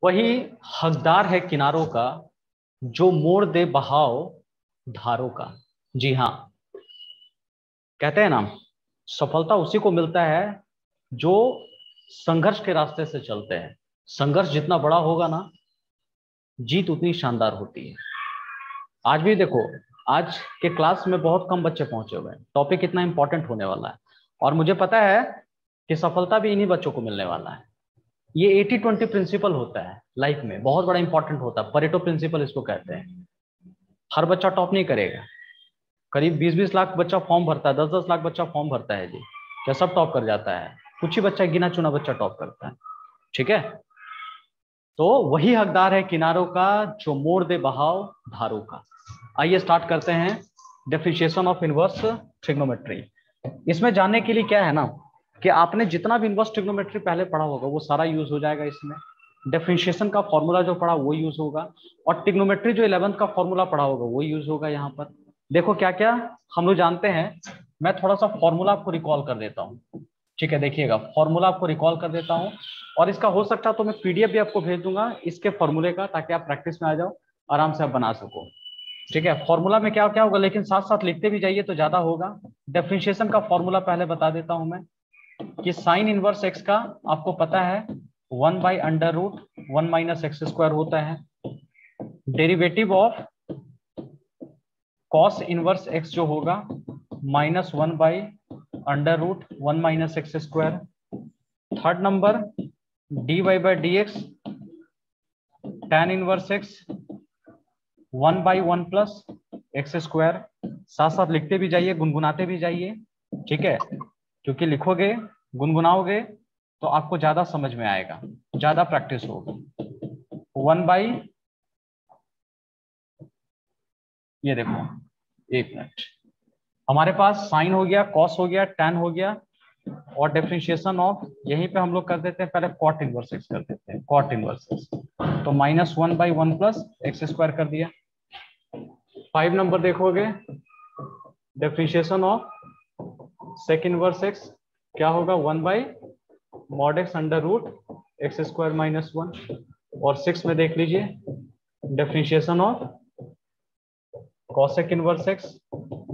वही हकदार है किनारों का जो मोड़ दे बहाव धारों का। जी हाँ, कहते हैं ना, सफलता उसी को मिलता है जो संघर्ष के रास्ते से चलते हैं। संघर्ष जितना बड़ा होगा ना, जीत उतनी शानदार होती है। आज भी देखो, आज के क्लास में बहुत कम बच्चे पहुंचे हुए हैं। टॉपिक इतना इंपॉर्टेंट होने वाला है और मुझे पता है कि सफलता भी इन्हीं बच्चों को मिलने वाला है। ये 80-20 प्रिंसिपल होता है लाइफ में, बहुत बड़ा इंपॉर्टेंट होता है। परेटो प्रिंसिपल इसको कहते हैं। हर बच्चा टॉप नहीं करेगा। करीब 20-20 लाख बच्चा फॉर्म भरता है, 10-10 लाख बच्चा फॉर्म भरता है जी, क्या सब टॉप कर जाता है? कुछ ही बच्चा, गिना चुना बच्चा टॉप करता है। ठीक है, तो वही हकदार है किनारों का जो मोड़ दे बहाव धारों का। आइए स्टार्ट करते हैं डिफरेंशिएशन ऑफ इनवर्स ट्रिग्नोमेट्री। इसमें जानने के लिए क्या है ना, कि आपने जितना भी इनवर्स ट्रिग्नोमेट्री पहले पढ़ा होगा वो सारा यूज हो जाएगा इसमें। डिफरेंशिएशन का फॉर्मूला जो पढ़ा वो यूज होगा, और ट्रिग्नोमेट्री जो 11th का फॉर्मूला पढ़ा होगा वो यूज होगा। यहाँ पर देखो क्या क्या हम लोग जानते हैं। मैं थोड़ा सा फॉर्मूला आपको रिकॉल कर देता हूँ। ठीक है, देखिएगा, फॉर्मूला आपको रिकॉल कर देता हूँ, और इसका हो सकता है तो मैं पीडीएफ भी आपको भेज दूंगा इसके फॉर्मूले का, ताकि आप प्रैक्टिस में आ जाओ, आराम से आप बना सको। ठीक है, फॉर्मूला में क्या क्या होगा, लेकिन साथ साथ लिखते भी जाइए तो ज्यादा होगा। डिफरेंशिएशन का फॉर्मूला पहले बता देता हूं मैं, कि साइन इनवर्स एक्स का आपको पता है 1/√1 - x² होता है। Derivative of cos inverse x जो होगा -1/√1 - x²। Third number dy/dx tan inverse x 1/1 + x²। साथ साथ लिखते भी जाइए, गुनगुनाते भी जाइए। ठीक है, क्योंकि लिखोगे गुनगुनाओगे तो आपको ज्यादा समझ में आएगा, ज्यादा प्रैक्टिस होगी। 1 ये देखो, एक मिनट, हमारे पास साइन हो गया, कॉस हो गया, टैन हो गया, और डिफरेंशिएशन ऑफ यहीं पे हम लोग कर देते हैं, पहले कॉट इनवर्स एक्स कर देते हैं, कॉट इनवर्स एक्स। तो -1/1 + x² कर दिया। 5 नंबर देखोगे, differentiation of sec inverse x क्या होगा, 1/mod x √x² - 1। और 6 में देख लीजिए, differentiation of cosec inverse x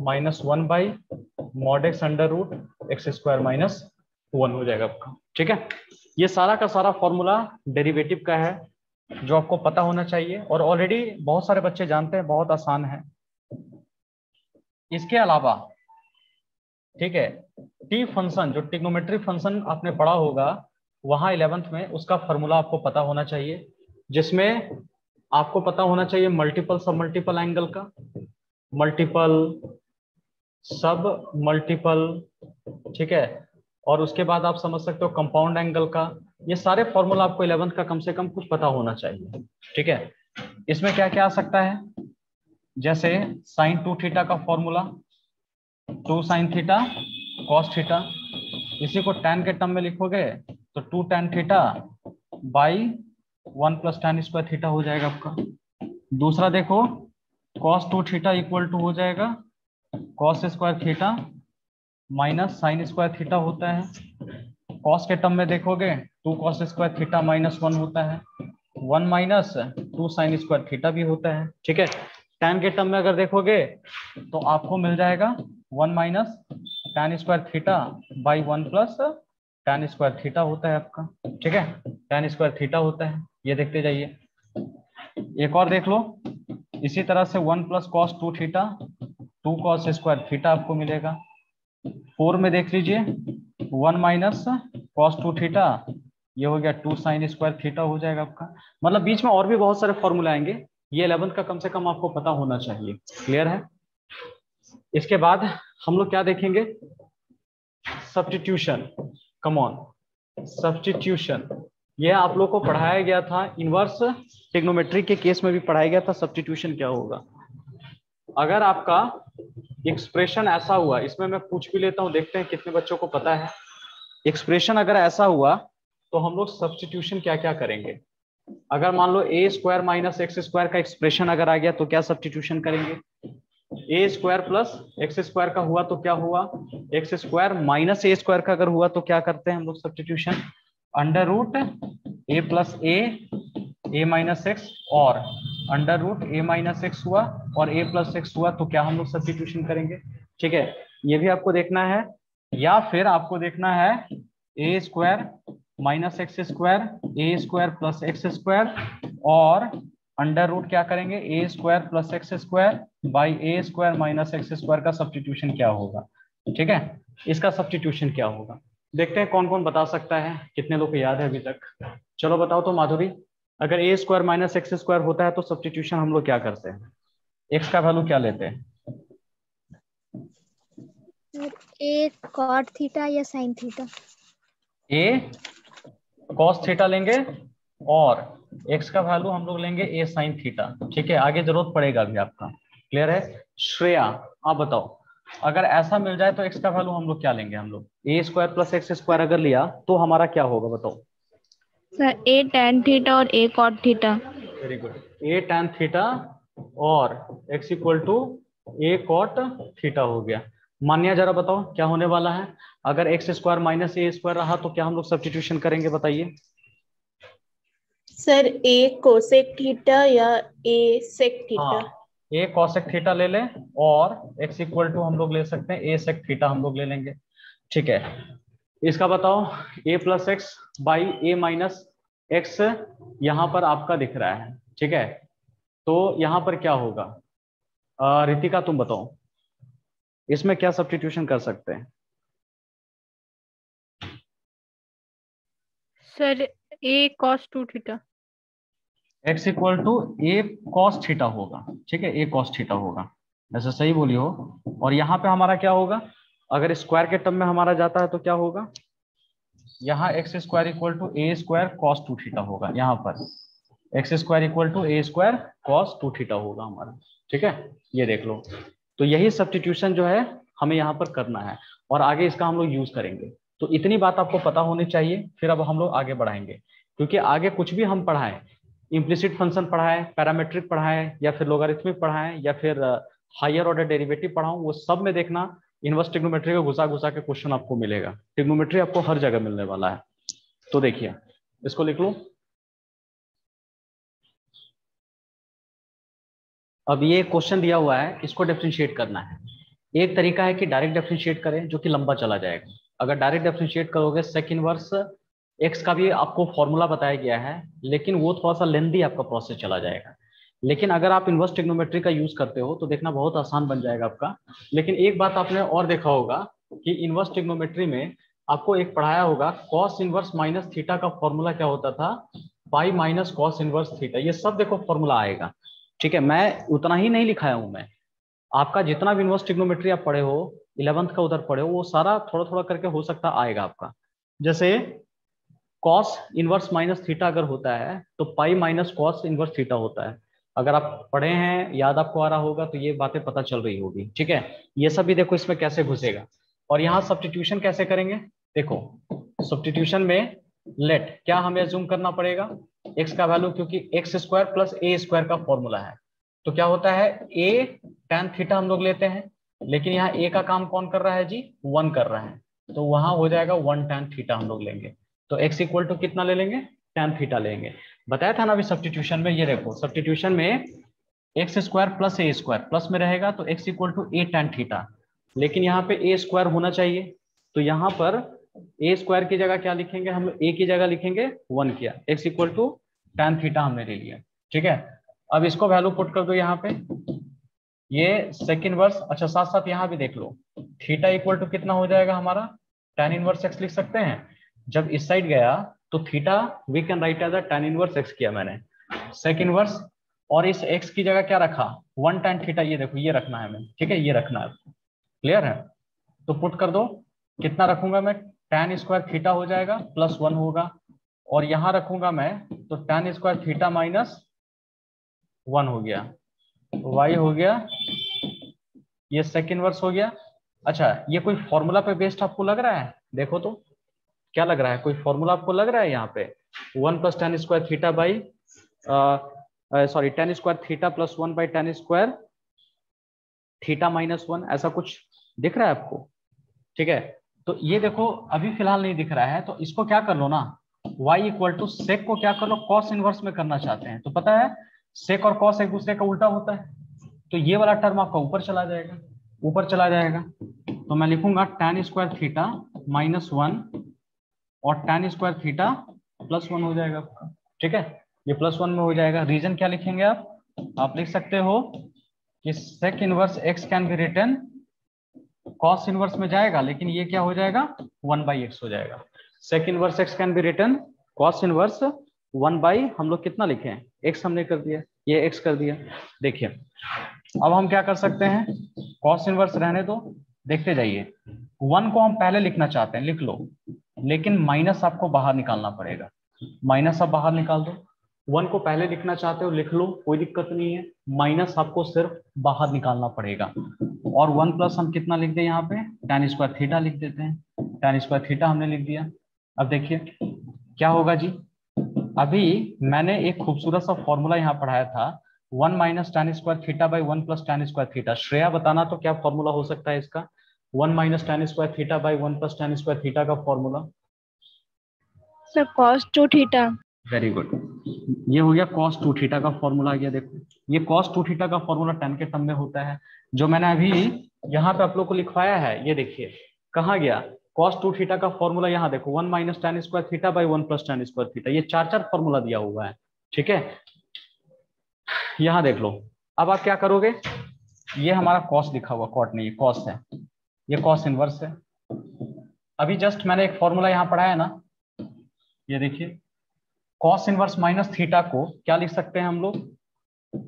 -1/mod x √x² - 1 हो जाएगा आपका। ठीक है, ये सारा का सारा फॉर्मूला डेरिवेटिव का है जो आपको पता होना चाहिए, और ऑलरेडी बहुत सारे बच्चे जानते हैं, बहुत आसान है। इसके अलावा ठीक है, टी फंक्शन जो ट्रिग्नोमेट्री फंक्शन आपने पढ़ा होगा वहां 11th में, उसका फॉर्मूला आपको पता होना चाहिए, जिसमें आपको पता होना चाहिए मल्टीपल सब मल्टीपल एंगल का, मल्टीपल सब मल्टीपल। ठीक है, और उसके बाद आप समझ सकते हो कंपाउंड एंगल का। ये सारे फॉर्मूला आपको 11th का कम से कम कुछ पता होना चाहिए। ठीक है, इसमें क्या क्या आ सकता है, जैसे sin 2θ का फॉर्मूला 2 sin θ cos θ, इसी को tan के टर्म में लिखोगे तो 2 tan θ/1 + tan² θ हो जाएगा आपका। दूसरा देखो, cos 2θ = हो जाएगा cos² θ - sin² θ होता है। cos के टर्म में देखोगे 2 cos² θ -1 होता है, 1 - 2 sin² θ भी होता है। ठीक है, tan के टर्म में अगर देखोगे तो आपको मिल जाएगा 1 - tan² θ/1 + tan² θ होता है आपका। ठीक है, tan² θ होता है, ये देखते जाइए। एक और देख लो, इसी तरह से 1 + cos 2θ 2 cos² θ आपको मिलेगा। 4 में देख लीजिए 1 - cos 2θ, ये हो गया 2 sin² θ हो जाएगा आपका। मतलब बीच में और भी बहुत सारे फॉर्मूले आएंगे, ये 11th का कम से कम आपको पता होना चाहिए। क्लियर है? इसके बाद हम लोग क्या देखेंगे, सब्स्टिट्यूशन। कम ऑन, सब्स्टिट्यूशन ये आप लोग को पढ़ाया गया था, इनवर्स ट्रिग्नोमेट्री के केस में भी पढ़ाया गया था। सब्स्टिट्यूशन क्या होगा, अगर आपका एक्सप्रेशन ऐसा हुआ, इसमें मैं पूछ भी लेता हूं, देखते हैं कितने बच्चों को पता है। एक्सप्रेशन अगर ऐसा हुआ तो हम लोग सब्स्टिट्यूशन क्या क्या करेंगे। अगर मान लो a² - x² का एक्सप्रेशन अगर आ गया तो क्या सब्स्टिट्यूशन करेंगे। a² + x² का हुआ तो क्या हुआ, x² - a² का अगर हुआ तो क्या करते हैं हम लोग substitution, √a + a A minus x और अंडर रूट ए माइनस एक्स हुआ और ए प्लस एक्स हुआ, तो क्या हम लोग सब्स्टिट्यूशन करेंगे। ठीक है, ये भी आपको देखना है, या फिर आपको देखना है A square minus x square A square plus X square और अंडर रूट क्या करेंगे A square plus X square by A square minus x square का सब्स्टिट्यूशन क्या होगा। ठीक है, इसका सब्स्टिट्यूशन क्या होगा, देखते हैं कौन कौन बता सकता है, कितने लोग को याद है अभी तक। चलो बताओ तो माधुरी, अगर ए स्क्वायर माइनस एक्स स्क्वायर होता है तो सब्स्टिट्यूशन हम लोग क्या करते हैं, एक्स का वैल्यू क्या लेते हैं। ए कॉट थीटा या साइन थीटा। ए कॉस थीटा लेंगे और एक्स का वैल्यू हम लोग लेंगे ए साइन थीटा। ठीक है, आगे जरूरत पड़ेगा अभी आपका, क्लियर है। श्रेया आप बताओ, अगर ऐसा मिल जाए तो एक्स का वैल्यू हम लोग क्या लेंगे, हम लोग ए स्क्वायर प्लस एक्स स्क्वायर अगर लिया तो हमारा क्या होगा बताओ। सर ए टैन थीटा और a cot theta. Very good, a tan theta और x equal to a cot theta हो गया। मान्या जरा बताओ क्या होने वाला है, अगर एक्स स्क्वायर माइनस ए स्क्वायर रहा तो क्या हम लोग सब्स्टिट्यूशन करेंगे बताइए। सर ए कोसेक थीटा या ए सेक थीटा। हाँ, ए कॉसेक थीटा ले लें और एक्स इक्वल टू हम लोग ले सकते हैं ए सेक थीटा हम लोग ले लेंगे। ठीक है, इसका बताओ A plus X by A minus X यहाँ पर आपका दिख रहा है। ठीक है, तो यहाँ पर क्या होगा, रितिका तुम बताओ इसमें क्या सब्स्टिट्यूशन कर सकते हैं। Sir a cos two theta. X equal to a cos theta होगा। ठीक है, ए कॉस थीटा होगा, ऐसा सही बोली हो। और यहाँ पे हमारा क्या होगा, अगर स्क्वायर के टर्म में हमारा जाता है तो क्या होगा, यहाँ x square equal to a square cos two theta होगा, यहाँ पर x square equal to a square cos two theta होगा हमारा। ठीक है, ये देख लो, तो यही सब्स्टिट्यूशन जो है हमें यहाँ पर करना है और आगे इसका हम लोग यूज करेंगे। तो इतनी बात आपको पता होनी चाहिए, फिर अब हम लोग आगे बढ़ाएंगे, क्योंकि आगे कुछ भी हम पढ़ाएं, इम्प्लिसिट फंक्शन पढ़ाए, पैरामेट्रिक पढ़ाए, या फिर लोगारिथमिक पढ़ाए, या फिर हायर ऑर्डर डेरिवेटिव पढ़ाऊं, वो सब में देखना इनवर्स ट्रिग्नोमेट्री का घुसा घुसा के क्वेश्चन आपको मिलेगा। ट्रिग्नोमेट्री आपको हर जगह मिलने वाला है। तो देखिए इसको लिख लो। अब ये क्वेश्चन दिया हुआ है, इसको डिफरेंशिएट करना है। एक तरीका है कि डायरेक्ट डिफरेंशिएट करें, जो कि लंबा चला जाएगा। अगर डायरेक्ट डिफरेंशिएट करोगे सेक इनवर्स एक्स का भी आपको फॉर्मूला बताया गया है, लेकिन वो थोड़ा सा लेंदी आपका प्रोसेस चला जाएगा। लेकिन अगर आप इनवर्स ट्रिग्नोमेट्री का यूज करते हो तो देखना बहुत आसान बन जाएगा आपका। लेकिन एक बात आपने और देखा होगा कि इनवर्स ट्रिग्नोमेट्री में आपको एक पढ़ाया होगा, कॉस इनवर्स माइनस थीटा का फॉर्मूला क्या होता था, pi minus cos inverse theta. ये सब देखो फॉर्मूला आएगा। ठीक है, मैं उतना ही नहीं लिखाया हूं, मैं आपका जितना भी इनवर्स ट्रिग्नोमेट्री आप पढ़े हो 11th का उधर पढ़े हो, वो सारा थोड़ा थोड़ा करके हो सकता आएगा आपका। जैसे कॉस इनवर्स माइनस थीटा अगर होता है तो pi minus cos inverse theta होता है। अगर आप पढ़े हैं, याद आपको आ रहा होगा, तो ये बातें पता चल रही होगी। ठीक है, ये सब भी देखो इसमें कैसे घुसेगा। और यहाँ सब्स्टिट्यूशन कैसे करेंगे, देखो सब्स्टिट्यूशन में लेट क्या हमें अज्यूम करना पड़ेगा, एक्स का वैल्यू, क्योंकि x square plus a square का फॉर्मूला है, तो क्या होता है ए tan थीटा हम लोग लेते हैं, लेकिन यहाँ ए का काम कौन कर रहा है जी, 1 कर रहा है, तो वहां हो जाएगा 1 tan थीटा हम लोग लेंगे। तो x इक्वल टू कितना ले लेंगे, tan थीटा लेंगे। बताया था ना अभी सब्स्टिट्यूशन में, ये देखो सब्स्टिट्यूशन में x square plus a square plus में रहेगा तो x equal to a tan theta, लेकिन यहाँ पे ए स्क्वायर होना चाहिए, तो यहाँ पर ए स्क्वायर की जगह क्या लिखेंगे हम लोग, ए की जगह लिखेंगे 1 किया, x equal to tan theta हमने ले लिया। ठीक है, अब इसको वैल्यू पुट कर दो यहाँ पे, ये सेक इनवर्स, अच्छा साथ साथ यहाँ भी देख लो, थीटा इक्वल टू कितना हो जाएगा हमारा, tan इनवर्स एक्स लिख सकते हैं। जब इस साइड गया तो theta we can write as tan inverse x किया मैंने, सेक इनवर्स, और इस एक्स की जगह क्या रखा, 1 tan थीटा, ये देखो ये रखना है हमें। ठीक है, ये रखना है, क्लियर है। तो पुट कर दो, कितना रखूंगा मैं, tan स्क्वायर थीटा हो जाएगा प्लस 1 होगा, और यहाँ रखूंगा मैं तो tan स्क्वायर थीटा माइनस 1 हो गया, y हो गया, ये सेक इनवर्स हो गया। अच्छा, ये कोई फॉर्मूला पे बेस्ड आपको लग रहा है, देखो तो क्या लग रहा है, कोई फॉर्मूला आपको लग रहा है यहाँ पे, 1 plus tan square theta by sorry tan square theta plus 1 by tan square theta minus 1, ऐसा कुछ दिख रहा है आपको। ठीक है, तो ये देखो अभी फिलहाल नहीं दिख रहा है, तो इसको क्या कर लो ना, y इक्वल टू सेक को क्या कर लो, कॉस इनवर्स में करना चाहते हैं, तो पता है सेक और कॉस एक दूसरे का उल्टा होता है, तो ये वाला टर्म आपका ऊपर चला जाएगा, ऊपर चला जाएगा। तो मैं लिखूंगा tan स्क्वायर थीटा -1 और tan स्क्वायर थीटा +1 हो जाएगा आपका, ठीक है, ये +1 में हो जाएगा। रीजन क्या लिखेंगे आप लिख सकते हो कि sec inverse x can be written, cos inverse में जाएगा लेकिन ये क्या हो जाएगा 1/x हो जाएगा। Sec inverse x can be written cos inverse 1 हम लोग कितना लिखे हैं, x हमने कर दिया, ये x कर दिया। देखिए अब हम क्या कर सकते हैं, कॉस इनवर्स रहने दो, देखते जाइए। 1 को हम पहले लिखना चाहते हैं, लिख लो, लेकिन माइनस आपको बाहर निकालना पड़ेगा, माइनस आप बाहर निकाल दो। 1 को पहले लिखना चाहते हो लिख लो, कोई दिक्कत नहीं है, माइनस आपको सिर्फ बाहर निकालना पड़ेगा। और 1 प्लस हम कितना लिख दें यहाँ पे, tan स्क्वायर थीटा लिख देते हैं, tan स्क्वायर थीटा हमने लिख दिया। अब देखिए क्या होगा जी, अभी मैंने एक खूबसूरत सा फॉर्मूला यहाँ पढ़ाया था, 1 minus tan square theta by 1 plus tan square theta. Shreya बताना तो क्या फॉर्मूला हो सकता है इसका, 1 minus tan square theta by 1 plus tan square theta का formula. Sir cos 2 theta. Very good, ये हो गया cos 2 थीटा का फॉर्मूला आ गया। देखो ये cos 2 थीटा का फॉर्मूला tan के टर्म में होता है, जो मैंने अभी यहाँ पे आप लोग को लिखवाया है, ये देखिए कहाँ गया, cos 2 थीटा का फॉर्मूला यहाँ देखो, 1 minus tan square theta by 1 plus tan square theta, ये चार फॉर्मूला दिया हुआ है, ठीक है, यहाँ देख लो। अब आप क्या करोगे, ये हमारा cos लिखा हुआ, cot नहीं, cos है, ये cos इनवर्स है। अभी जस्ट मैंने एक फॉर्मूला यहाँ पढ़ाया ना, ये देखिए cos इनवर्स माइनस थीटा को क्या लिख सकते हैं हम लोग,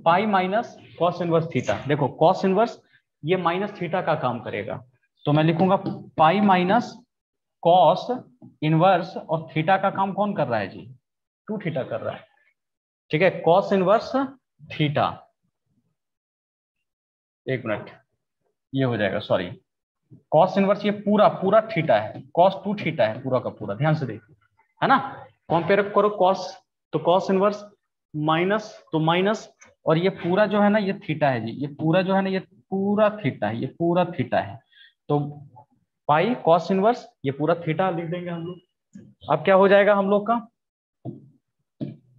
pi minus cos inverse theta. देखो cos इनवर्स ये माइनस थीटा का काम करेगा, तो मैं लिखूंगा पाई माइनस cos इनवर्स, और थीटा का काम कौन कर रहा है जी, 2 थीटा कर रहा है, ठीक है, cos इनवर्स थीटा, एक मिनट ये हो जाएगा, सॉरी, cos इनवर्स ये पूरा थीटा है, cos 2 थीटा है पूरा का पूरा, ध्यान से देखिए, है ना, कंपेयर करो cos, तो cos इनवर्स माइनस तो माइनस, और ये पूरा जो है ना ये थीटा है जी, ये पूरा जो है ना ये पूरा थीटा है, ये पूरा थीटा है, तो पाई cos इनवर्स ये पूरा थीटा लिख देंगे हम लोग। अब क्या हो जाएगा हम लोग का,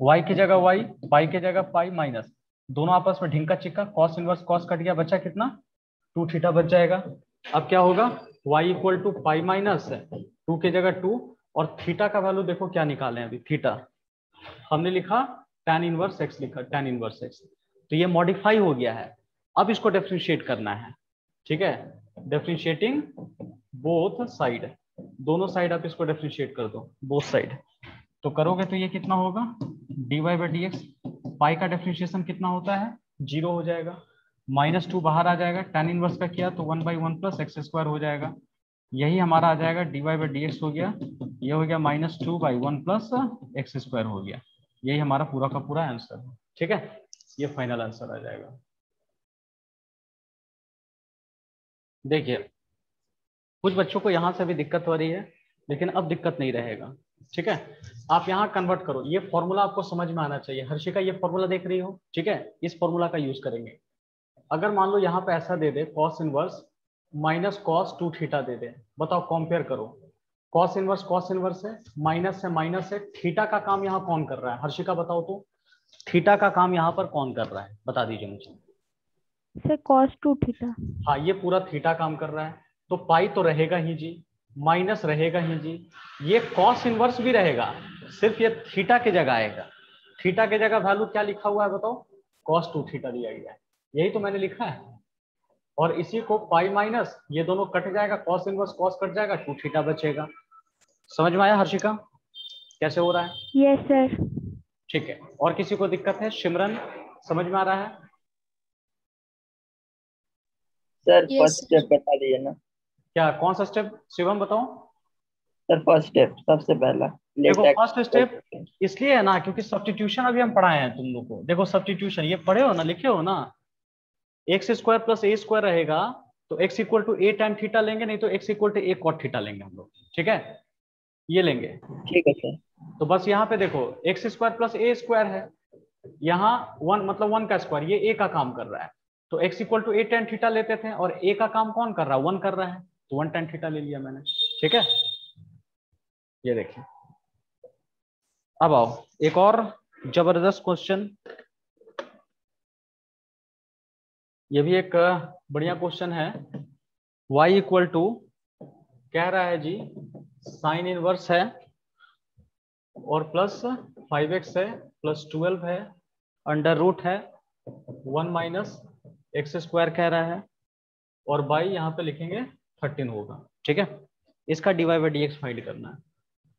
y की जगह y, पाई की जगह पाई, माइनस दोनों आपस में ढिंका चिक्का, cos इनवर्स cos कट गया, बचा कितना 2 थीटा बच जाएगा। अब क्या होगा, y equal to pi minus 2 की जगह 2, और थीटा का वैल्यू देखो क्या निकाले अभी, थीटा हमने लिखा tan इनवर्स x लिखा, tan इनवर्स x, तो ये मॉडिफाई हो गया है। अब इसको डिफरेंशिएट करना है, ठीक है, डिफरेंशिएटिंग बोथ साइड, दोनों साइड आप इसको डिफरेंशिएट कर दो, बोथ साइड, तो करोगे तो ये कितना होगा dy बाई dx, पाई का डिफरेंशिएशन कितना होता है 0 हो जाएगा, -2 बाहर आ जाएगा, tan इनवर्स का किया तो 1/1 प्लस एक्स स्क्वायर हो जाएगा, यही हमारा आ जाएगा dy बाई dx हो गया, ये हो गया -2/1 प्लस एक्स स्क्वायर हो गया, यही हमारा पूरा का पूरा आंसर है, ठीक है, ये फाइनल आंसर आ जाएगा। देखिए कुछ बच्चों को यहाँ से भी दिक्कत हो रही है, लेकिन अब दिक्कत नहीं रहेगा, ठीक है, आप यहाँ कन्वर्ट करो, ये फॉर्मूला आपको समझ में आना चाहिए। हर्षिका ये फॉर्मूला देख रही हो, ठीक है, इस फॉर्मूला का यूज करेंगे। अगर मान लो यहाँ पे ऐसा दे दे cos inverse minus cos 2 theta दे दे, बताओ कंपेयर करो, cos इनवर्स है, माइनस है, थीटा का काम यहाँ कौन कर रहा है, हर्षिका बताओ तो, थीटा का काम यहाँ पर कौन कर रहा है, बता दीजिए मुझे। Sir cos 2 theta. हाँ ये पूरा थीटा काम कर रहा है, तो पाई तो रहेगा ही जी, माइनस रहेगा ही जी, ये cos इनवर्स भी रहेगा, सिर्फ ये थीटा की जगह आएगा, थीटा की जगह वैल्यू क्या लिखा हुआ है बताओ, cos 2 थीटा दिया गया है, यही तो मैंने लिखा है, और इसी को पाई माइनस ये दोनों कट जाएगा, cos इनवर्स cos कट जाएगा, 2 थीटा बचेगा। समझ में आया हर्षिका कैसे हो रहा है? Yes sir. ठीक है, और किसी को दिक्कत है? सिमरन समझ में आ रहा है? सर फर्स्ट स्टेप बता दीजिए ना। क्या कौन सा स्टेप शिवम बताओ? सर फर्स्ट स्टेप सबसे पहला। देखो फर्स्ट स्टेप इसलिए है ना क्योंकि सब्स्टिट्यूशन अभी हम पढ़ाए हैं तुम लोग को, देखो सब्स्टिट्यूशन ये पढ़े हो ना, लिखे हो ना, x square plus a square रहेगा तो x equal to a tan theta लेंगे, नहीं तो x equal to a cot theta लेंगे हम लोग, ठीक है, ये लेंगे, ठीक है सर। तो बस यहाँ पे देखो x square plus a square है, यहाँ 1 मतलब 1 का स्क्वायर, ये a का काम कर रहा है, तो x equal to a tan theta लेते थे, और a का काम कौन कर रहा है 1 कर रहा है, तो 1 tan थीटा ले लिया मैंने, ठीक है, ये देखिए अब आओ एक और जबरदस्त क्वेश्चन, ये भी एक बढ़िया क्वेश्चन है। y इक्वल टू कह रहा है जी साइन इनवर्स है और प्लस 5x है प्लस 12 है अंडर रूट है 1 माइनस एक्स स्क्वायर कह रहा है और बाई यहाँ पे लिखेंगे 13 होगा। ठीक है, इसका dy by d x find करना है।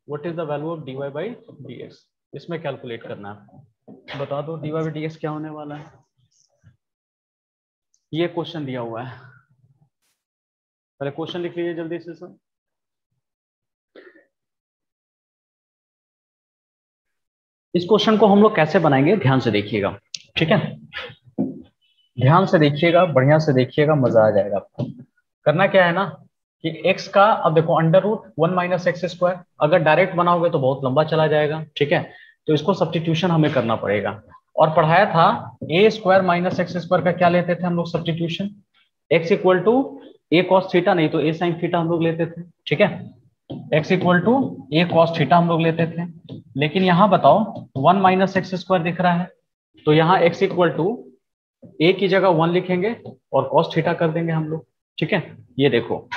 What is the value of dy by d x, इसमें कैलकुलेट करना है। बता दो dy बाई डी एक्स क्या होने वाला है। ये क्वेश्चन दिया हुआ है, पहले क्वेश्चन लिख लीजिए जल्दी से सर। इस क्वेश्चन को हम लोग कैसे बनाएंगे ध्यान से देखिएगा, ठीक है, ध्यान से देखिएगा, बढ़िया से देखिएगा, मजा आ जाएगा आपको। करना क्या है ना कि x का, अब देखो under root 1 minus x square, अगर डायरेक्ट बनाओगे तो बहुत लंबा चला जाएगा। ठीक है, तो इसको सब्स्टिट्यूशन हमें करना पड़ेगा। और पढ़ाया था a square minus x square का क्या लेते थे हम लोग substitution, x equal to a cos theta, नहीं तो ए साइन थीटा हम लोग लेते थे। ठीक है, x equal to a cos theta हम लोग लेते थे। लेकिन यहाँ बताओ 1 माइनस एक्स स्क्वायर दिख रहा है, तो यहाँ x इक्वल टू ए की जगह 1 लिखेंगे और कॉस थीटा कर देंगे हम लोग। ठीक है, ये देखो,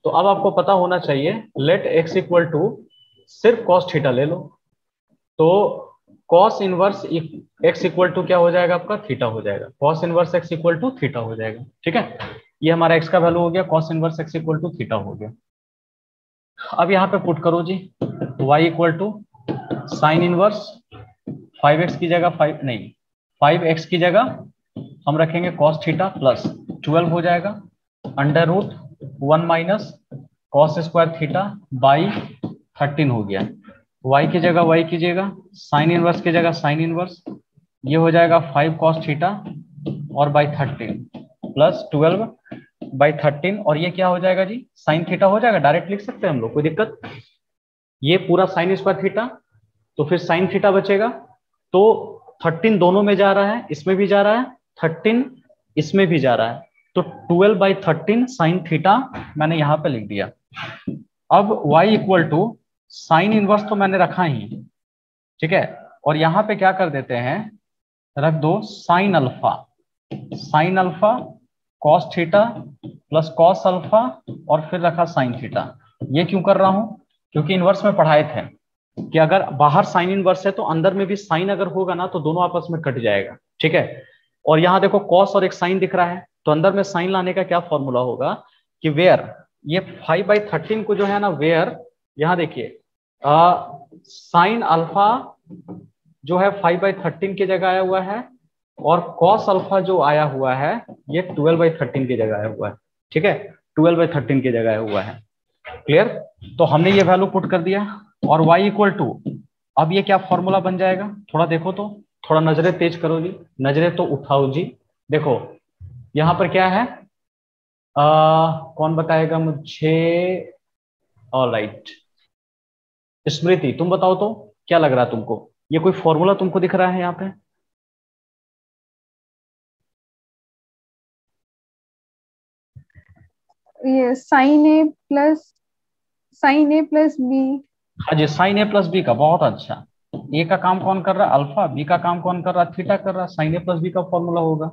तो अब आपको पता होना चाहिए लेट x इक्वल टू सिर्फ कॉस थीटा ले लो, तो cos inverse x equal to क्या हो जाएगा आपका, थीटा हो जाएगा। Cos inverse x equal to theta हो जाएगा। ठीक है, ये हमारा x का वैल्यू हो गया, cos inverse x equal to theta हो गया। अब यहाँ पे पुट करो जी, y equal to sine inverse 5x की जगह 5x की जगह हम रखेंगे कॉस थीटा प्लस 12 हो जाएगा under root 1 minus cos square theta by 13 हो गया। y की जगह y कीजिएगा, साइन इनवर्स की जगह साइन इनवर्स, ये हो जाएगा 5 कॉस थीटा और बाई 13 प्लस 12 बाई 13, और ये क्या हो जाएगा जी, साइन थीटा हो जाएगा, डायरेक्ट लिख सकते हैं हम लोग, कोई दिक्कत। ये पूरा साइन स्क्वायर थीटा, तो फिर साइन थीटा बचेगा, तो 13 दोनों में जा रहा है, इसमें भी जा रहा है, 13 इसमें भी जा रहा है, तो 12 बाई 13 साइन थीटा मैंने यहाँ पे लिख दिया। अब y equal to sine inverse तो मैंने रखा ही, ठीक है, और यहाँ पे क्या कर देते हैं, रख दो sine alpha cos theta plus cos alpha और फिर रखा साइन थीटा। ये क्यों कर रहा हूं, क्योंकि इनवर्स में पढ़ाए थे कि अगर बाहर साइन इनवर्स है तो अंदर में भी साइन अगर होगा ना तो दोनों आपस में कट जाएगा। ठीक है, और यहाँ देखो कॉस और एक साइन दिख रहा है, तो अंदर में साइन लाने का क्या फॉर्मूला होगा कि वेयर, ये 5/13 को जो है ना वेयर, यहाँ देखिए साइन अल्फा जो है 5/13 की जगह आया हुआ है और कॉस अल्फा जो आया हुआ है ये 12/13 की जगह आया हुआ है। ठीक है, 12/13 की जगह आया हुआ है। क्लियर, तो हमने ये वैल्यू पुट कर दिया और y इक्वल टू, अब ये क्या फॉर्मूला बन जाएगा, थोड़ा देखो तो, थोड़ा नजरें तेज करो जी, नजरें तो उठाओ जी। देखो यहाँ पर क्या है, कौन बताएगा मुझे, ऑलराइट स्मृति तुम बताओ तो क्या लग रहा है तुमको, ये कोई फॉर्मूला तुमको दिख रहा है यहाँ पे, ये साइन ए प्लस बी। हाँ जी, साइन ए प्लस बी का, बहुत अच्छा। ए का काम कौन कर रहा है, अल्फा, बी का काम कौन कर रहा है, थीटा कर रहा है, साइन ए प्लस बी का फॉर्मूला होगा।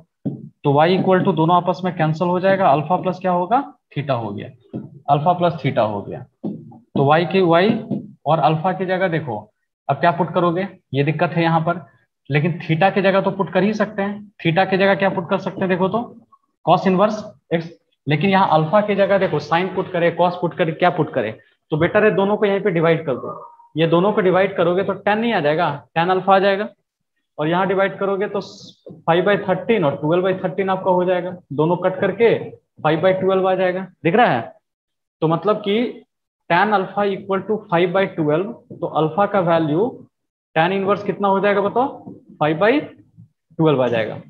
तो y इक्वल टू दोनों आपस में कैंसिल हो जाएगा, अल्फा प्लस क्या होगा, थीटा हो गया, अल्फा प्लस थीटा हो गया। तो y की y और अल्फा की जगह देखो, अब क्या पुट करोगे, ये दिक्कत है यहाँ पर, लेकिन थीटा की जगह तो पुट कर ही सकते हैं, थीटा की जगह क्या पुट कर सकते हैं, देखो तो कॉस इनवर्स एक्स, लेकिन यहाँ अल्फा की जगह देखो साइन पुट करे, कॉस पुट करे, क्या पुट करे, तो बेटर है दोनों को यहीं पे डिवाइड कर दो। ये दोनों को डिवाइड करोगे तो 10 नहीं आ जाएगा, 10 अल्फा आ जाएगा, और यहाँ डिवाइड करोगे तो 5/13 और 12/13 आपका हो जाएगा, दोनों कट करके 5/12 आ जाएगा, दिख रहा है। तो मतलब कि tan अल्फा इक्वल टू 5/12, तो अल्फा का वैल्यू tan इनवर्स कितना हो जाएगा बताओ, 5/12 आ जाएगा।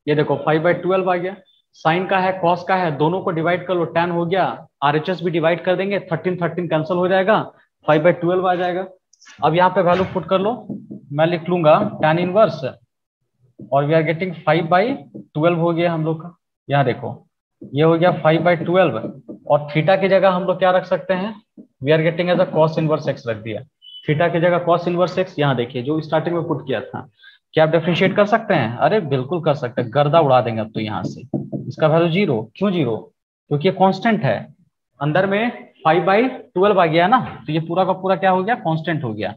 ये देखो 5/12 आ गया, साइन का है कॉस का है, दोनों को डिवाइड कर लो, tan हो गया, RHS भी डिवाइड कर देंगे, 13 कैंसिल हो जाएगा, 5/12 आ जाएगा। अब यहाँ पे वैल्यू पुट कर लो, मैं लिख लूंगा tan इनवर्स और वी आर गेटिंग 5/12 हो गया हम लोग का। यहाँ देखो ये हो गया 5/12 और थीटा की जगह हम लोग क्या रख सकते हैं, we are getting as a cos inverse x रख दिया। थीटा की जगह cos इनवर्स x, यहाँ देखिए जो स्टार्टिंग में पुट किया था, क्या आप डिफरेंशिएट कर सकते हैं? अरे बिल्कुल कर सकते हैं, गर्दा उड़ा देंगे अब तो यहाँ से। इसका वैल्यू 0, क्यों 0? क्योंकि ये कांस्टेंट है, अंदर में 5/12 आ गया ना, तो ये पूरा का पूरा क्या हो गया? कांस्टेंट हो गया।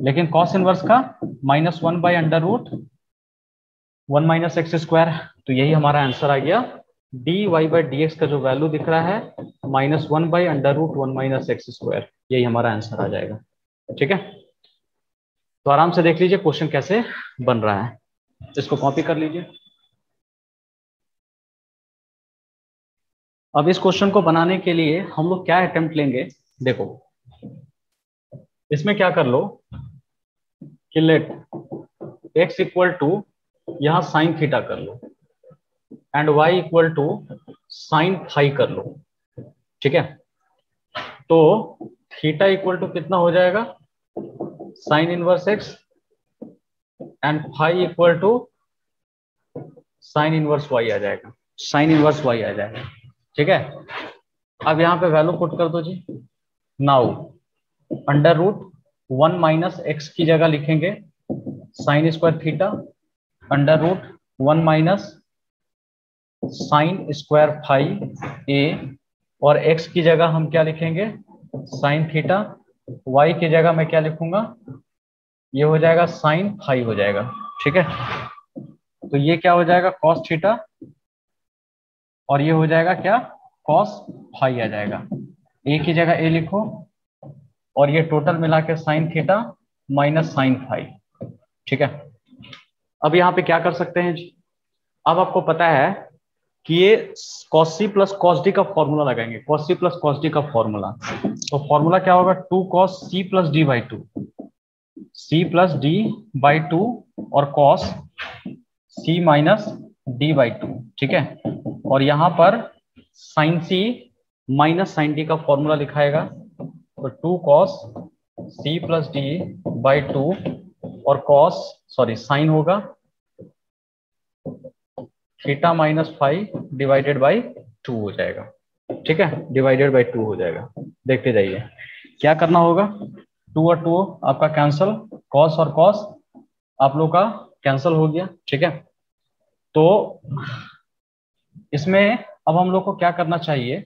लेकिन cos इनवर्स का -1/√1 - x², तो यही हमारा आंसर आ गया। dy/dx का जो वैल्यू दिख रहा है -1/√1 - x², यही हमारा आंसर आ जाएगा। ठीक है, तो आराम से देख लीजिए क्वेश्चन कैसे बन रहा है, इसको कॉपी कर लीजिए। अब इस क्वेश्चन को बनाने के लिए हम लोग क्या अटेम्प्ट लेंगे, देखो इसमें क्या कर लो कि लेट x इक्वल टू यहां साइन थीटा कर लो and y equal to sine phi कर लो। ठीक है, तो थीटा इक्वल टू कितना हो जाएगा? Sine inverse x and phi equal to sine inverse y आ जाएगा, साइन इनवर्स y आ जाएगा। ठीक है, अब यहाँ पे वैल्यू पुट कर दो जी। नाउ √1 - x की जगह लिखेंगे sine square theta, √1 - sine square phi a, और x की जगह हम क्या लिखेंगे? Sine theta. y की जगह मैं क्या लिखूंगा? ये हो जाएगा साइन फाई हो जाएगा। ठीक है, तो ये क्या हो जाएगा? कॉस थीटा, और ये हो जाएगा क्या? कॉस फाई आ जाएगा। a की जगह a लिखो, और ये टोटल मिला के sine theta minus sine phi. ठीक है, अब यहाँ पे क्या कर सकते हैं जी? अब आपको पता है कि ये cos c प्लस cos d का फॉर्मूला लगाएंगे, cos c प्लस cos d का फॉर्मूला। तो फॉर्मूला क्या होगा? 2 cos c plus d/2, c plus d/2 और cos c माइनस d/2। ठीक है, और यहाँ पर sine c minus sine d का फॉर्मूला लिखाएगा, तो 2 cos c प्लस d/2 और साइन होगा theta minus phi divided by 2 हो जाएगा। ठीक है, डिवाइडेड बाई 2 हो जाएगा। देखते जाइए क्या करना होगा। 2 और 2 आपका कैंसल, कॉस और कॉस आप लोग का कैंसल हो गया। ठीक है, तो इसमें अब हम लोग को क्या करना चाहिए?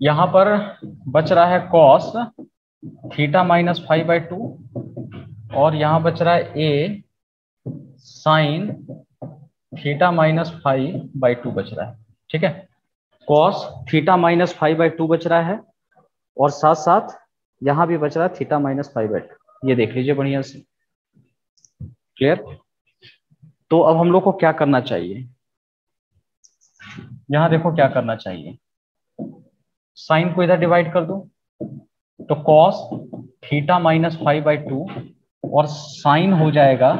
यहां पर बच रहा है cos theta minus phi by 2, और यहां बच रहा है a sine theta minus phi by 2 बच रहा है। ठीक है, cos theta minus phi by 2 बच रहा है, और साथ साथ यहां भी बच रहा है थीटा माइनस फाई बाई 2। ये देख लीजिए बढ़िया से, क्लियर? तो अब हम लोग को क्या करना चाहिए? यहां देखो क्या करना चाहिए, साइन को इधर डिवाइड कर दो, तो cos theta minus five by 2 और साइन हो जाएगा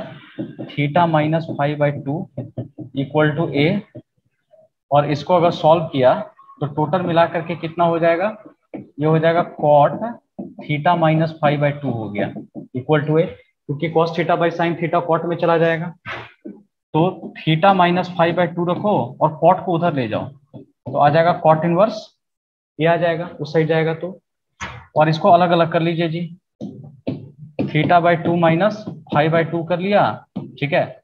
theta minus five by 2 equal to a, और इसको अगर सॉल्व किया तो टोटल मिला करके कितना हो जाएगा? ये हो जाएगा cot theta minus five by 2 हो गया इक्वल टू ए, क्योंकि cos theta by sine theta cot में चला जाएगा। तो थीटा माइनस फाइव बाई 2 रखो और कॉट को उधर ले जाओ, तो आ जाएगा कॉट इनवर्स ये आ जाएगा, उस साइड जाएगा तो। और इसको अलग अलग कर लीजिए जी, theta by 2 minus five by 2 कर लिया। ठीक है,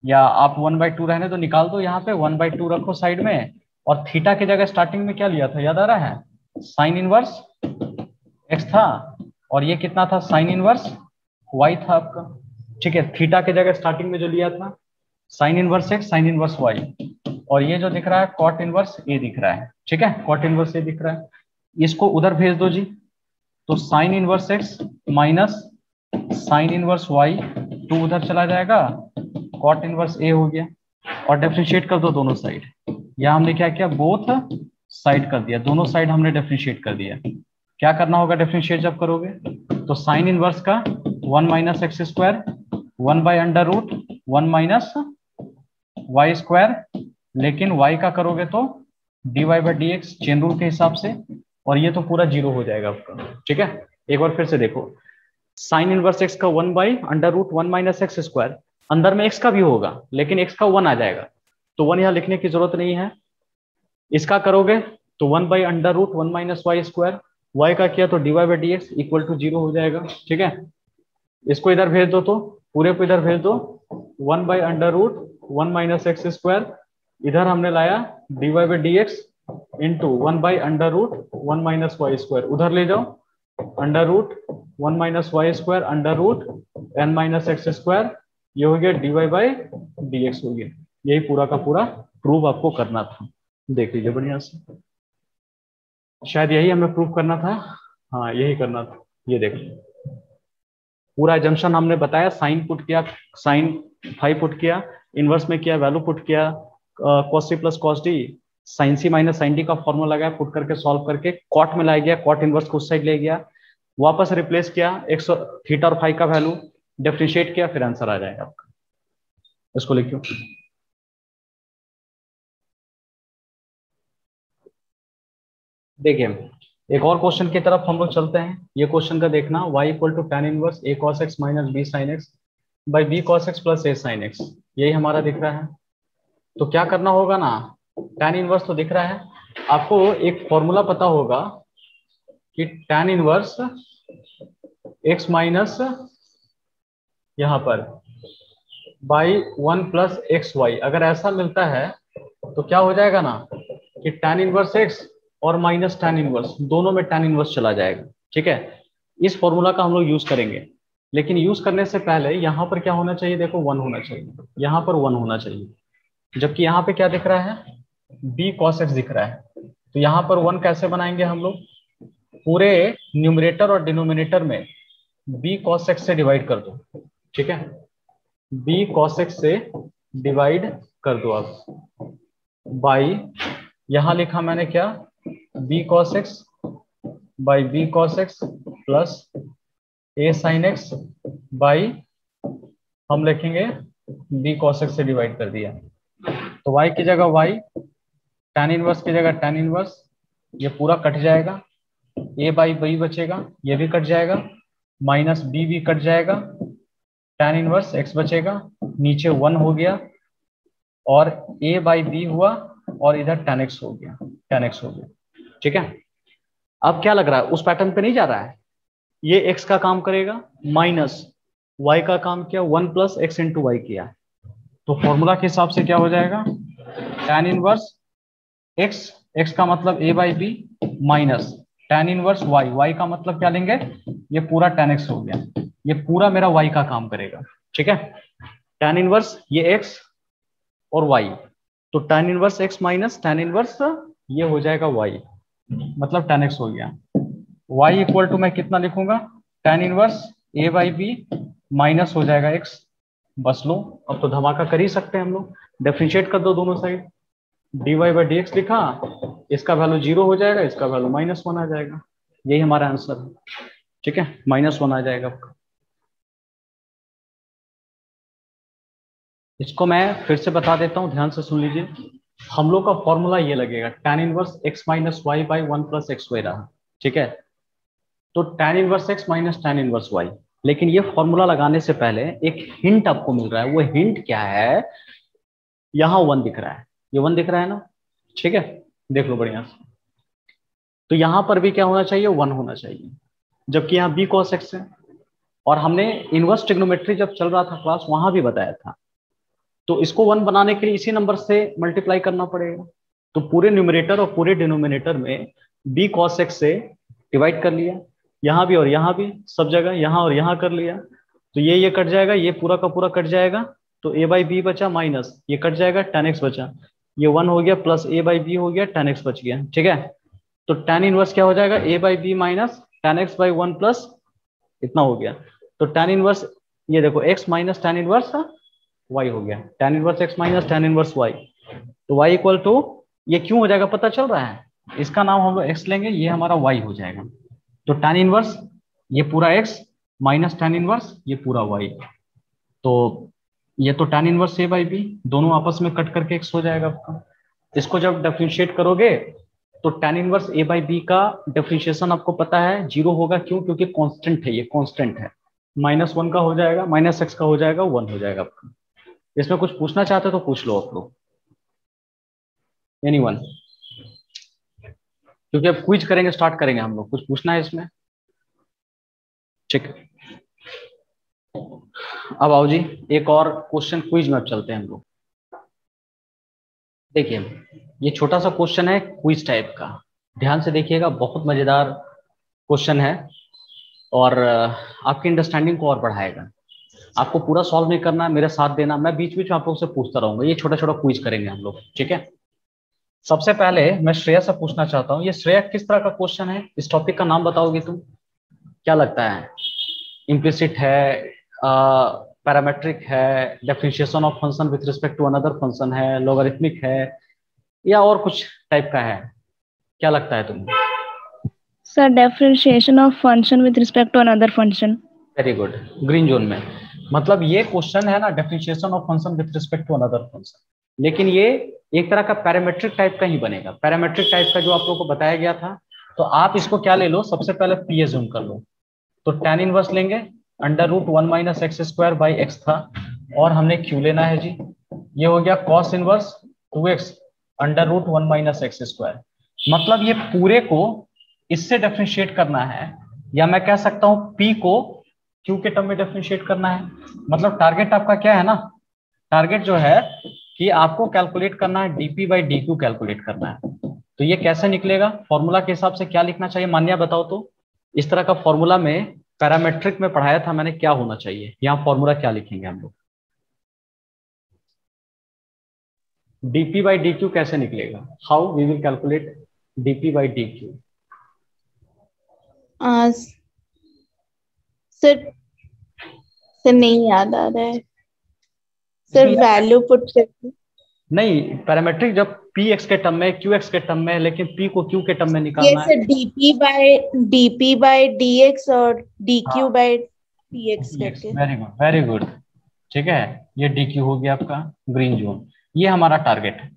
या आप 1/2 रहने तो निकाल दो, यहाँ पे 1/2 रखो साइड में, और थीटा की जगह स्टार्टिंग में क्या लिया था याद आ रहा है? साइन इनवर्स x था, और ये कितना था? साइन इनवर्स y था आपका। ठीक है, थीटा की जगह स्टार्टिंग में जो लिया था sign inverse x sign inverse y, और ये जो दिख रहा है कॉट इनवर्स a दिख रहा है। ठीक है, कॉट इनवर्स a दिख रहा है, इसको उधर भेज दो जी, तो sign inverse x minus sign inverse y 2 उधर चला जाएगा, कॉट इनवर्स a हो गया, और डिफरेंशिएट कर दो दोनों साइड। यहाँ हमने क्या किया? बोथ साइड कर दिया, दोनों साइड हमने डिफरेंशिएट कर दिया। क्या करना होगा डिफरेंशिएट जब करोगे? तो साइन इनवर्स का 1 minus x square 1/√1 minus y square, लेकिन y का करोगे तो dy/dx चेन रूल के हिसाब से, और ये तो पूरा 0 हो जाएगा आपका। ठीक है, एक बार फिर से देखो, साइन इनवर्स x का 1/√1 माइनस एक्स स्क्वायर, अंदर में x का भी होगा लेकिन x का 1 आ जाएगा, तो 1 यहाँ लिखने की जरूरत नहीं है। इसका करोगे तो 1/√1 माइनस वाई स्क्वायर, y का किया तो dy by d x equal to 0 हो जाएगा। ठीक है, इसको इधर भेज दो तो पूरे को इधर भेज दो, 1 by under root 1 minus x square, इधर हमने लाया dy by d x into 1 by under root 1 minus y square, उधर ले जाओ under root 1 minus y square under root n minus x square, ये हो गया dy बाई डी एक्स हो गया। यही पूरा का पूरा प्रूव आपको करना था, देख लीजिए बढ़िया से, शायद यही हमें प्रूव करना था, हाँ यही करना था। ये देख लीजिए पूरा एजम्पशन हमने बताया, साइन पुट किया, साइन फाई पुट किया, इनवर्स में किया, वैल्यू पुट किया, cos c प्लस cos d, sine c minus sine d का फॉर्मूला लगाया, पुट करके सॉल्व करके कॉट में लाया गया, कॉट इनवर्स को उस साइड ले गया, वापस रिप्लेस किया, एक्स थीटा और फाई का वैल्यू डिफरेंशिएट किया, फिर आंसर आ जाएगा आपका। इसको लिखियो। देखिए एक और क्वेश्चन की तरफ हम लोग चलते हैं। ये क्वेश्चन का देखना, y equal to tan inverse a cos x minus b sin x by b cos x plus a sin x, यही हमारा दिख रहा है। तो क्या करना होगा ना, tan इनवर्स तो दिख रहा है, आपको एक फॉर्मूला पता होगा कि tan इनवर्स x माइनस यहाँ पर बाई 1 प्लस एक्स वाई, अगर ऐसा मिलता है तो क्या हो जाएगा ना कि tan इनवर्स x और माइनस tan इनवर्स, दोनों में tan इनवर्स चला जाएगा। ठीक है, इस फॉर्मूला का हम लोग यूज करेंगे, लेकिन यूज करने से पहले यहाँ पर क्या होना चाहिए, देखो 1 होना चाहिए, यहाँ पर 1 होना चाहिए, जबकि यहाँ पे क्या दिख रहा है, b cos x दिख रहा है। तो यहाँ पर 1 कैसे बनाएंगे हम लोग, पूरे न्यूमरेटर और डिनोमिनेटर में b cos x से डिवाइड कर दो। ठीक है, b cos x से डिवाइड कर दो आप, बाई यहाँ लिखा मैंने क्या, b cos x by b cos x plus a sin x by हम लिखेंगे b cos x से डिवाइड कर दिया, तो y की जगह y, tan इनवर्स की जगह tan इनवर्स, ये पूरा कट जाएगा, a बाई b बचेगा, ये भी कट जाएगा, माइनस b भी कट जाएगा, tan इनवर्स x बचेगा, नीचे 1 हो गया और a बाई b हुआ और इधर tan x हो गया, tan x हो गया। ठीक है, अब क्या लग रहा है, उस पैटर्न पे नहीं जा रहा है, ये x का काम करेगा माइनस y का काम किया, 1 प्लस एक्स इंटू वाई किया, तो फॉर्मूला के हिसाब से क्या हो जाएगा, tan इनवर्स x, x का मतलब a by b minus tan inverse y, y का मतलब क्या लेंगे, ये पूरा tan x हो गया, ये पूरा मेरा y का काम करेगा। ठीक है, tan इनवर्स ये x और y, तो tan inverse x minus tan inverse ये हो जाएगा y, मतलब tan x हो गया। y इक्वल टू मैं कितना लिखूंगा, tan inverse a by b minus हो जाएगा x, बस लो अब तो धमाका कर ही सकते हैं हम लोग, डिफरेंशिएट कर दो दोनों side, dy by d x लिखा, इसका वैल्यू 0 हो जाएगा, इसका वैल्यू -1 आ जाएगा, यही हमारा आंसर है। ठीक है, -1 आ जाएगा आपका। इसको मैं फिर से बता देता हूं, ध्यान से सुन लीजिए, हम लोग का फॉर्मूला ये लगेगा, tan inverse x minus y by 1 plus x y रहा। ठीक है, तो tan inverse x minus tan inverse y, लेकिन ये फॉर्मूला लगाने से पहले एक हिंट आपको मिल रहा है, वो हिंट क्या है, यहाँ 1 दिख रहा है, ये 1 दिख रहा है ना। ठीक है, देख लो बढ़िया से, तो यहाँ पर भी क्या होना चाहिए, 1 होना चाहिए, जबकि यहाँ b cos x है, और हमने इनवर्स ट्रिग्नोमेट्री जब चल रहा था क्लास वहां भी बताया था, तो इसको 1 बनाने के लिए इसी नंबर से मल्टीप्लाई करना पड़ेगा, तो पूरे न्यूमरेटर और पूरे डिनोमिनेटर में b cos x से डिवाइड कर लिया, यहाँ भी और यहाँ भी, सब जगह यहाँ और यहाँ कर लिया, तो ये कट जाएगा, ये पूरा का पूरा कट जाएगा, तो a बाई बी बचा माइनस, ये कट जाएगा, tan x बचा, ये 1 हो गया, प्लस a बाई बी हो गया, tan x बच गया। ठीक है, तो tan इनवर्स क्या हो जाएगा, a by b minus tan x by 1 plus इतना हो गया, तो tan इनवर्स ये देखो x minus tan inverse y हो गया, tan inverse x minus tan inverse y, तो y इक्वल टू ये क्यों हो जाएगा पता चल रहा है, इसका नाम हम x लेंगे, ये हमारा y हो जाएगा, तो tan इनवर्स ये पूरा x माइनस tan इनवर्स ये पूरा y, तो ये तो tan inverse a by b, दोनों आपस में कट करके x हो जाएगा आपका। इसको जब डिफरेंशिएट करोगे तो tan inverse a by b का डिफरेंशिएशन आपको पता है 0 होगा, क्यों, क्योंकि कांस्टेंट है, ये कांस्टेंट है, -1 का हो जाएगा, -x का हो जाएगा, 1 हो जाएगा आपका। इसमें कुछ पूछना चाहते हो तो पूछ लो आप लोग, एनीवन। क्योंकि अब क्विज करेंगे, स्टार्ट करेंगे हम लोग। कुछ पूछना है इसमें? ठीक है, अब आओ जी, एक और क्वेश्चन क्विज में अब चलते हैं हम लोग। देखिए, ये छोटा सा क्वेश्चन है क्विज टाइप का, ध्यान से देखिएगा, बहुत मजेदार क्वेश्चन है और आपकी अंडरस्टैंडिंग को और बढ़ाएगा। आपको पूरा सॉल्व नहीं करना है, मेरे साथ देना, मैं बीच बीच में आप लोग से पूछता रहूंगा। ये छोटा छोटा क्विज करेंगे हम लोग, ठीक है। सबसे पहले मैं श्रेया से पूछना चाहता हूँ, ये श्रेया किस तरह का क्वेश्चन है? इस टॉपिक का नाम बताओगे तुम? क्या लगता है? इम्प्लिसिट है, पैरामेट्रिक है, differentiation of function with respect to another function है, लोगरिथमिक है, या और कुछ टाइप का है? क्या लगता है तुम्हें? Sir differentiation of function with respect to another function. Very good, green zone में। मतलब ये क्वेश्चन है ना, differentiation of function with respect to another function, लेकिन ये एक तरह का पैरामेट्रिक टाइप का ही बनेगा। पैरामेट्रिक टाइप का जो आप लोगों को बताया गया था, तो आप इसको क्या ले लो, सबसे पहले पी एज्यूम कर लो। तो tan इनवर्स लेंगे, under root 1 minus x square by x था, और हमने क्यू लेना है जी। ये हो गया cos inverse 2x under root 1 minus x square. मतलब ये पूरे को इससे डिफरेंशिएट करना है, या मैं कह सकता हूं p को q के टर्म में डिफरेंशिएट करना है। मतलब टारगेट आपका क्या है ना, टारगेट जो है कि आपको कैलकुलेट करना है dp बाई dq कैलकुलेट करना है। तो ये कैसे निकलेगा? फॉर्मूला के हिसाब से क्या लिखना चाहिए, मान्या बताओ तो। इस तरह का फॉर्मूला में पैरामेट्रिक में पढ़ाया था मैंने, क्या होना चाहिए? यहाँ फॉर्मूला क्या लिखेंगे हम लोग? dp बाई dq कैसे निकलेगा? How we will calculate dp by dq? Sir sir नहीं याद आ रहा है सर, वैल्यू पुट करके। नहीं, पैरामेट्रिक जब पी एक्स के टर्म में, क्यू एक्स के टर्म में, लेकिन पी को क्यू के टर्म में निकालना है। डीपी बाय डीएक्स और डीक्यू बाय पीएक्स करके। वेरी गुड, वेरी गुड, ठीक है। ये डीक्यू हो गया आपका ग्रीन जोन, ये हमारा टारगेट है।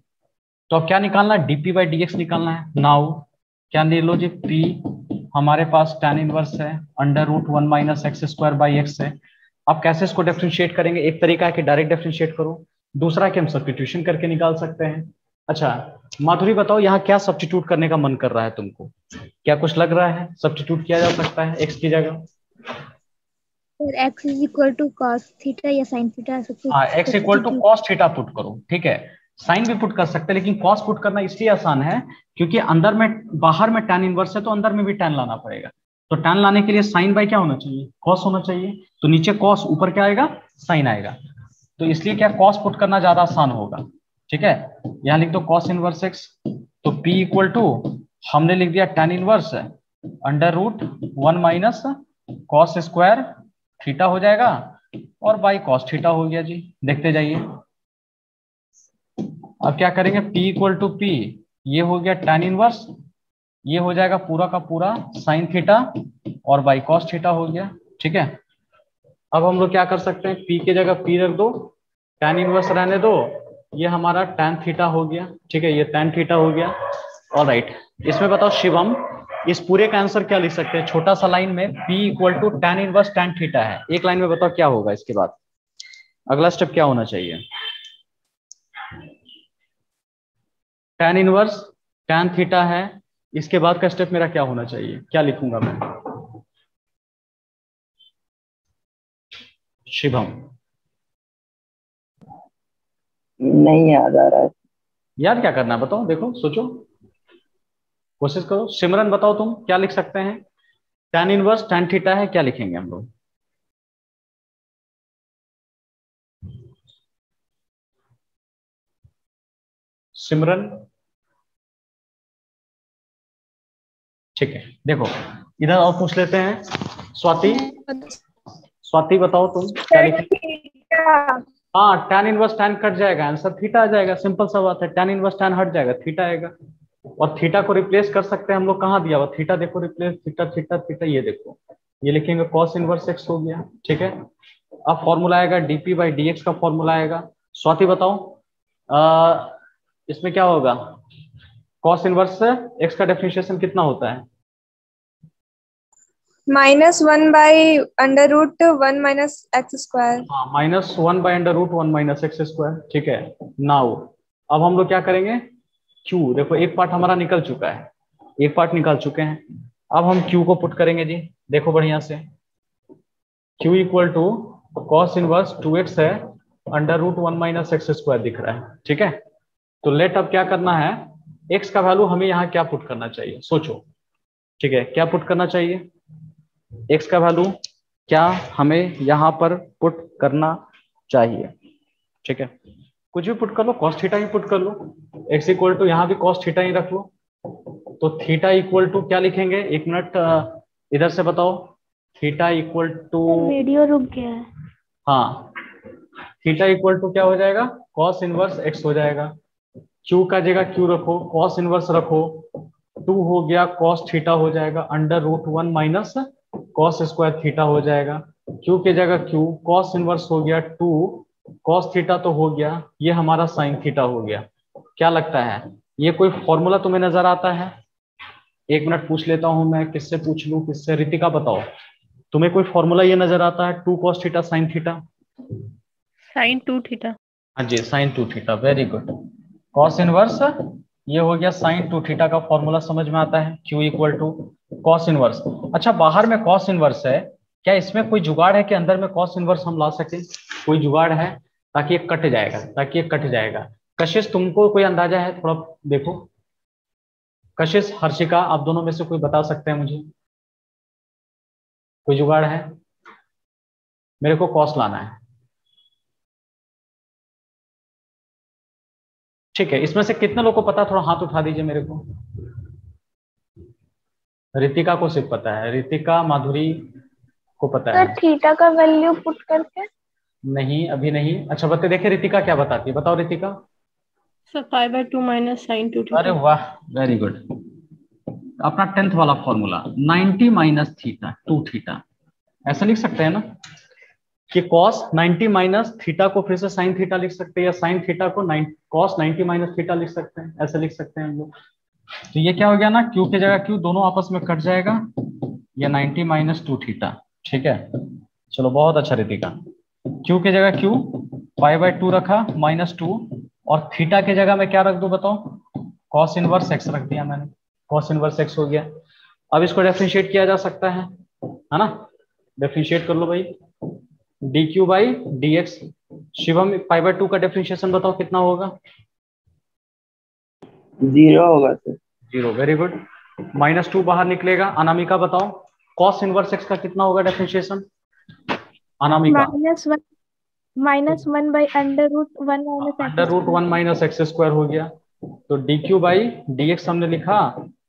तो अब क्या निकालना है? डीपी बाई डीएक्स निकालना है। नाउ क्या ले लो जी, पी हमारे पास tan इनवर्स है under root 1 minus x square by x है। अब कैसे इसको डिफरेंशिएट करेंगे? एक तरीका है कि डायरेक्ट डिफरेंशिएट करो, दूसरा कि हम सब्स्टिट्यूशन करके निकाल सकते हैं। अच्छा माधुरी बताओ, यहाँ क्या सब्स्टिट्यूट करने का मन कर रहा है तुमको? क्या कुछ लग रहा है सब्स्टिट्यूट किया जा सकता है एक्स की जगह? x is equal to cos theta या sin थीटा। हाँ, x equal to cos theta put करो, ठीक है। साइन भी पुट कर सकते हैं, लेकिन कॉस पुट करना इसलिए आसान है क्योंकि अंदर में, बाहर में tan इनवर्स है तो अंदर में भी tan लाना पड़ेगा। तो tan लाने के लिए साइन बाई क्या होना चाहिए? कॉस होना चाहिए। तो नीचे कॉस, ऊपर क्या आएगा? साइन आएगा। तो इसलिए क्या कॉस पुट करना ज्यादा आसान होगा, ठीक है। यहाँ लिख दो कॉस इनवर्स एक्स, तो P इक्वल टू हमने लिख दिया tan inverse under root 1 minus cos square theta हो जाएगा, और बाई कॉस थीटा हो गया जी। देखते जाइए, अब क्या करेंगे? P इक्वल टू P, ये हो गया tan इनवर्स, ये हो जाएगा पूरा का पूरा साइन थीटा, और बाई कॉस थीटा हो गया, ठीक है। अब हम लोग क्या कर सकते हैं? P की जगह P रख दो, tan इनवर्स रहने दो, ये हमारा tan थीटा हो गया, ठीक है, ये tan थीटा हो गया। ऑलराइट, इसमें बताओ शिवम, इस पूरे का आंसर क्या लिख सकते हैं? छोटा सा लाइन में P equal to tan inverse tan theta है, एक लाइन में बताओ क्या होगा इसके बाद? अगला स्टेप क्या होना चाहिए? tan इनवर्स tan थीटा है, इसके बाद का स्टेप मेरा क्या होना चाहिए? क्या लिखूंगा मैं? शिवम नहीं याद आ रहा है। याद क्या करना है बताओ, देखो सोचो, कोशिश करो। सिमरन बताओ तुम क्या लिख सकते हैं? tan इनवर्स tan थीटा है, क्या लिखेंगे हम लोग? सिमरन, ठीक है। देखो इधर और पूछ लेते हैं, स्वाति, स्वाति बताओ तुम क्या लिखेंगे? हाँ, tan इनवर्स tan कट जाएगा, आंसर थीटा आ जाएगा, सिंपल सा बात है। tan इनवर्स tan हट जाएगा, थीटा आएगा, और थीटा को रिप्लेस कर सकते हैं हम लोग। कहाँ दिया हुआ थीटा? देखो रिप्लेस, थीटा थीटा थीटा, ये देखो, ये लिखेंगे cos इनवर्स x हो गया, ठीक है। अब फॉर्मूला आएगा dp बाई dx का फॉर्मूला आएगा। स्वाति बताओ इसमें क्या होगा? cos इनवर्स से x का डिफरेंशिएशन कितना होता है? -1 by under root 1 minus x square. हाँ, -1 by under root 1 minus x square, ठीक है। नाउ अब हम लोग क्या करेंगे? Q देखो, एक पार्ट हमारा निकल चुका है, एक पार्ट निकाल चुके हैं। अब हम क्यू को पुट करेंगे जी, देखो बढ़िया से। Q equal to cos inverse 2x है, under root 1 minus x square दिख रहा है, ठीक है। तो लेट अब क्या करना है, x का वैल्यू हमें यहाँ क्या पुट करना चाहिए, सोचो, ठीक है। क्या पुट करना चाहिए, x का वैल्यू क्या हमें यहाँ पर पुट करना चाहिए, ठीक है। कुछ भी पुट कर लो, कॉस थीटा ही पुट कर लो। x इक्वल टू यहाँ भी कॉस थीटा ही रख लो। तो थीटा इक्वल टू क्या लिखेंगे, एक मिनट इधर से बताओ। थीटा इक्वल टू, वीडियो रुक गया है। हाँ, थीटा इक्वल टू क्या हो जाएगा, कॉस इनवर्स x हो जाएगा। q का जगह q रखो, कॉस इनवर्स रखो, 2 हो गया, कॉस थीटा हो जाएगा, under root 1 minus cos square theta हो जाएगा। q के जगह q, कॉस इनवर्स हो गया 2, कॉस थीटा तो हो गया, ये हमारा साइन थीटा हो गया। क्या लगता है, ये कोई फॉर्मूला तुम्हें नजर आता है? एक मिनट पूछ लेता हूं मैं, किससे पूछ लूं, किससे, रितिका बताओ, तुम्हें कोई फॉर्मूला ये नजर आता है, 2 cos theta sine theta? Sine 2 theta. हाँ जी, sine 2 theta, very good. Cos inverse ये हो गया साइन 2 थीटा का फॉर्मूला समझ में आता है, Q equal to cos inverse. अच्छा, बाहर में कॉस इनवर्स है, क्या इसमें कोई जुगाड़ है कि अंदर में कॉस इनवर्स हम ला सके? कोई जुगाड़ है ताकि ये कट जाएगा, ताकि ये कट जाएगा। कशिश, तुमको कोई अंदाजा है, थोड़ा देखो। कशिश, हर्षिका, आप दोनों में से कोई बता सकते हैं मुझे? कोई जुगाड़ है? मेरे को कॉस लाना है, ठीक है। इसमें से कितने लोगों को पता, थोड़ा हाथ उठा दीजिए मेरे को। रितिका को सिर्फ पता है, रितिका, माधुरी को पता सर है? थीटा का वैल्यू पुट करके। नहीं, अभी नहीं। अच्छा बता, देखे रितिका क्या बताती है, बताओ रितिका। सर 5/2 माइनस साइन 2 अरे थीटा। वाह, वेरी गुड। अपना 10th वाला फॉर्मूला 90 माइनस थीटा 2 थीटा, ऐसा लिख सकते हैं ना कि cos 90 माइनस थीटा को फिर से साइन थीटा लिख सकते हैं, या साइन थीटा को cos 90 माइनस थीटा लिख सकते हैं, ऐसे लिख सकते हैं हम लोग। तो ये क्या हो गया ना, Q की जगह Q दोनों आपस में कट जाएगा, या 90 माइनस 2 थीटा, ठीक है। चलो बहुत अच्छा रितिका। Q की जगह Q, 5/2 रखा, -2, और थीटा की जगह में क्या रख दूं बताओ, cos इनवर्स x रख दिया मैंने, cos इनवर्स x हो गया। अब इसको डिफरेंशिएट किया जा सकता है ना, डिफरेंशिएट कर लो भाई, dq बाई dx। शिवम, 5/2 का डिफरेंशिएशन बताओ कितना होगा? 0 होगा सर। 0, very good. -2 बाहर निकलेगा। अनामिका बताओ, cos इनवर्स x का कितना होगा differentiation? Anamika, -1 by under root 1 minus under root 1 minus x square हो गया। तो dq बाई dx हमने लिखा,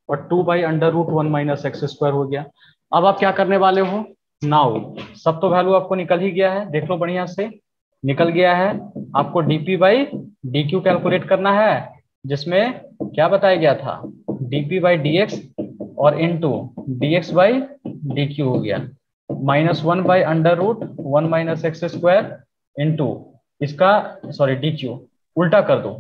और 2 by under root 1 minus x square हो गया। अब आप क्या करने वाले हो, नाउ सब तो वैल्यू आपको निकल ही गया है, देख लो बढ़िया से, निकल गया है। आपको dp बाई dq कैलकुलेट करना है, जिसमें क्या बताया गया था, dp बाई dx और इनटू dx बाई dq हो गया, -1 by under root 1 minus x square into इसका, सॉरी dq, उल्टा कर दो,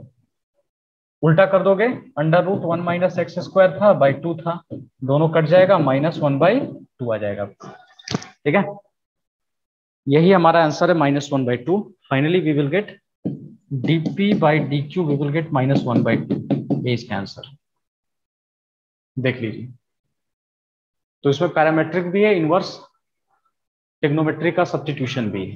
उल्टा कर दोगे, under root 1 minus x square था बाई 2 था, दोनों कट जाएगा, -1 बाई 2 आ जाएगा, ठीक है। यही हमारा आंसर है, -1 by 2। Finally we will get dp by dq, we will get -1 by 2, ये इसका आंसर, देख लीजिए। तो इसमें पैरामेट्रिक भी है, इनवर्स ट्रिग्नोमेट्री का सब्स्टिट्यूशन भी है।